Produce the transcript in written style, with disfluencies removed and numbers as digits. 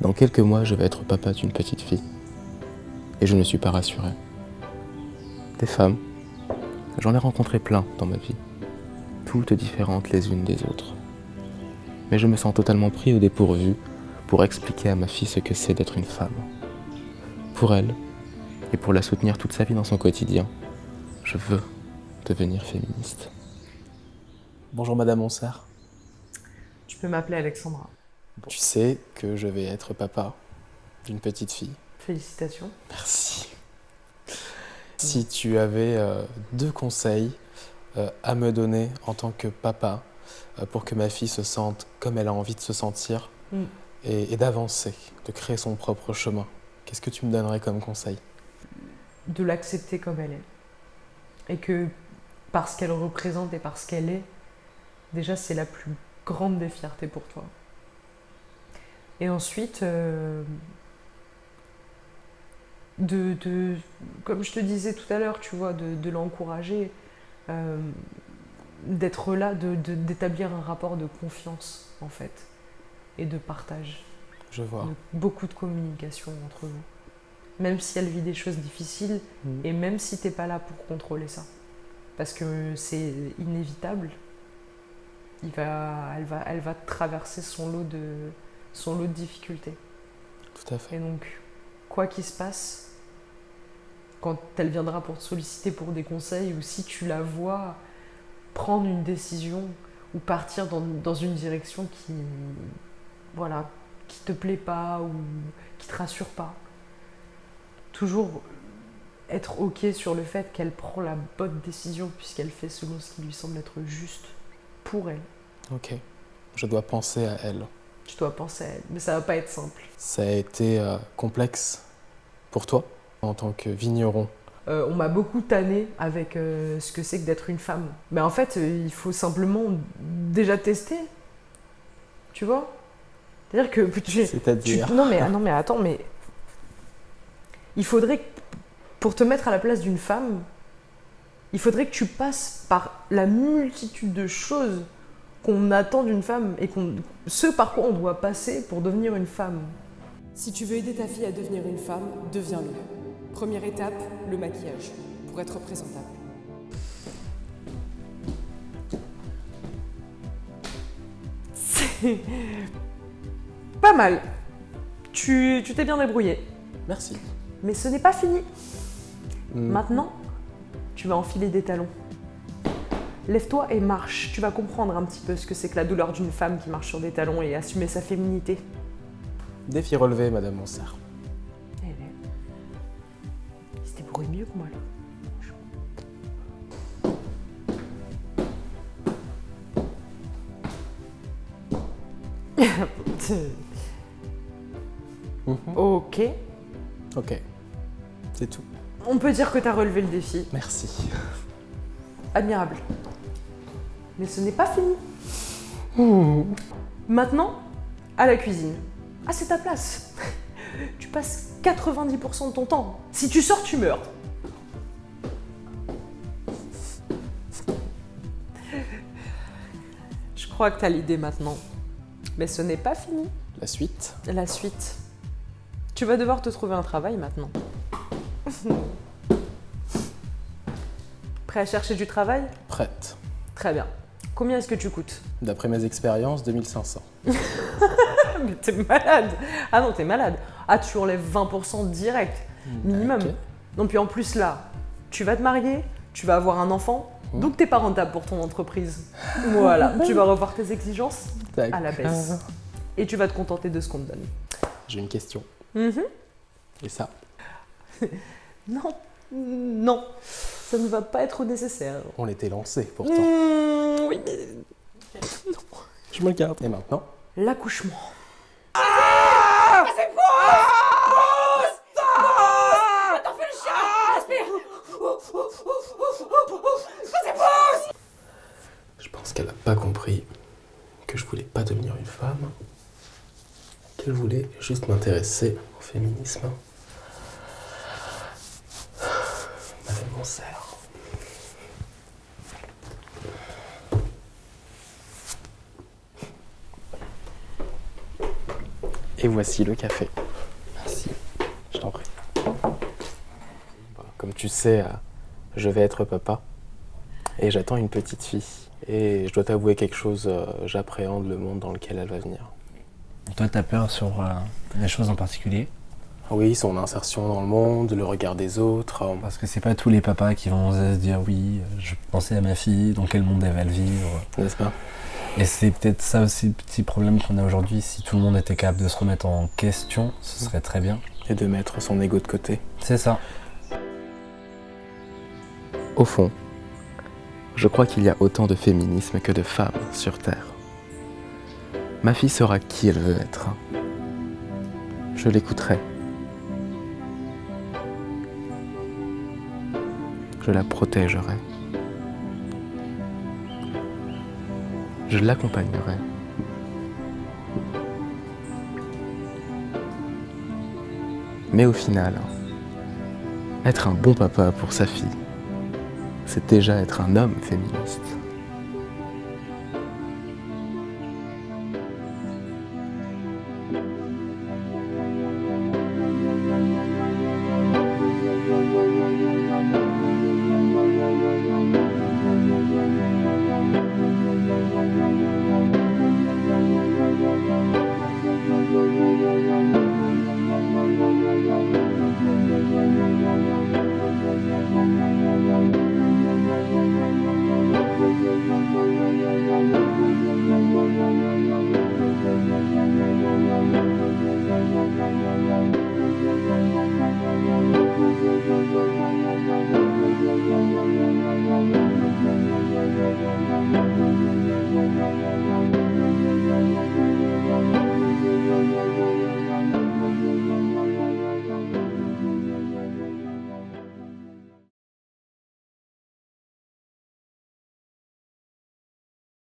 Dans quelques mois, je vais être papa d'une petite fille. Et je ne suis pas rassuré. Des femmes, j'en ai rencontré plein dans ma vie. Toutes différentes les unes des autres. Mais je me sens totalement pris au dépourvu pour expliquer à ma fille ce que c'est d'être une femme. Pour elle, et pour la soutenir toute sa vie dans son quotidien, je veux devenir féministe. Bonjour Madame Monsert. Tu peux m'appeler Alexandra. Tu sais que je vais être papa d'une petite fille. Félicitations. Merci. Si tu avais 2 conseils à me donner en tant que papa pour que ma fille se sente comme elle a envie de se sentir et d'avancer, de créer son propre chemin, qu'est-ce que tu me donnerais comme conseil? De l'accepter comme elle est. Et que parce qu'elle représente et parce qu'elle est, déjà c'est la plus grande des fiertés pour toi. Et ensuite, comme je te disais tout à l'heure, tu vois, de l'encourager, d'être là, d'établir un rapport de confiance, en fait, et de partage. Je vois. Beaucoup de communication entre vous. Même si elle vit des choses difficiles, et même si t'es pas là pour contrôler ça. Parce que c'est inévitable. Elle va traverser son lot de difficultés. Tout à fait. Et donc, quoi qu'il se passe, quand elle viendra pour te solliciter pour des conseils, ou si tu la vois prendre une décision ou partir dans une direction qui te plaît pas ou qui te rassure pas, toujours être ok sur le fait qu'elle prend la bonne décision puisqu'elle fait selon ce qui lui semble être juste pour elle. Ok, je dois penser à elle. Tu dois penser à elle, mais ça va pas être simple. Ça a été complexe pour toi en tant que vigneron? On m'a beaucoup tanné avec ce que c'est que d'être une femme. Mais en fait, il faut simplement déjà tester. Tu vois? C'est-à-dire que... C'est-à-dire Non mais attends, mais... Il faudrait, pour te mettre à la place d'une femme, il faudrait que tu passes par la multitude de choses qu'on attend d'une femme et ce par quoi on doit passer pour devenir une femme. Si tu veux aider ta fille à devenir une femme, deviens-le. Première étape, le maquillage, pour être présentable. C'est pas mal. Tu t'es bien débrouillé. Merci. Mais ce n'est pas fini. Maintenant, tu vas enfiler des talons. Lève-toi et marche. Tu vas comprendre un petit peu ce que c'est que la douleur d'une femme qui marche sur des talons et assumer sa féminité. Défi relevé, Madame Monsert. Il se débrouille mieux que moi, là. Ok. Ok, c'est tout. On peut dire que t'as relevé le défi. Merci. Admirable. Mais ce n'est pas fini. Maintenant, à la cuisine. Ah, c'est ta place. Tu passes 90% de ton temps. Si tu sors, tu meurs. Je crois que t'as l'idée maintenant. Mais ce n'est pas fini. La suite? La suite. Tu vas devoir te trouver un travail maintenant. Prêt à chercher du travail? Prête. Très bien. Combien est-ce que tu coûtes? D'après mes expériences, 2500. Mais t'es malade. Ah non, t'es malade. Ah, tu enlèves 20% direct, minimum. Ok. Non, puis en plus là, tu vas te marier, tu vas avoir un enfant, donc t'es pas rentable pour ton entreprise. Voilà, tu vas revoir tes exigences à la baisse. Et tu vas te contenter de ce qu'on te donne. J'ai une question. Et ça? Non, non, ça ne va pas être nécessaire. On l'était lancé pourtant. Oui, mais... Non. Je me garde. Et maintenant? L'accouchement. Je pense qu'elle n'a pas compris que je voulais pas devenir une femme, qu'elle voulait juste m'intéresser au féminisme. Madame Monsert. Et voici le café. Merci. Je t'en prie. Comme tu sais, je vais être papa. Et j'attends une petite fille. Et je dois t'avouer quelque chose, j'appréhende le monde dans lequel elle va venir. Toi, t'as peur sur des choses en particulier? Oui, son insertion dans le monde, le regard des autres. Parce que c'est pas tous les papas qui vont se dire oui, je pensais à ma fille, dans quel monde elle va le vivre. N'est-ce pas? Et c'est peut-être ça aussi le petit problème qu'on a aujourd'hui. Si tout le monde était capable de se remettre en question, ce serait très bien. Et de mettre son ego de côté. C'est ça. Au fond, je crois qu'il y a autant de féminisme que de femmes sur Terre. Ma fille saura qui elle veut être. Je l'écouterai. Je la protégerai. Je l'accompagnerai. Mais au final, être un bon papa pour sa fille, c'est déjà être un homme féministe.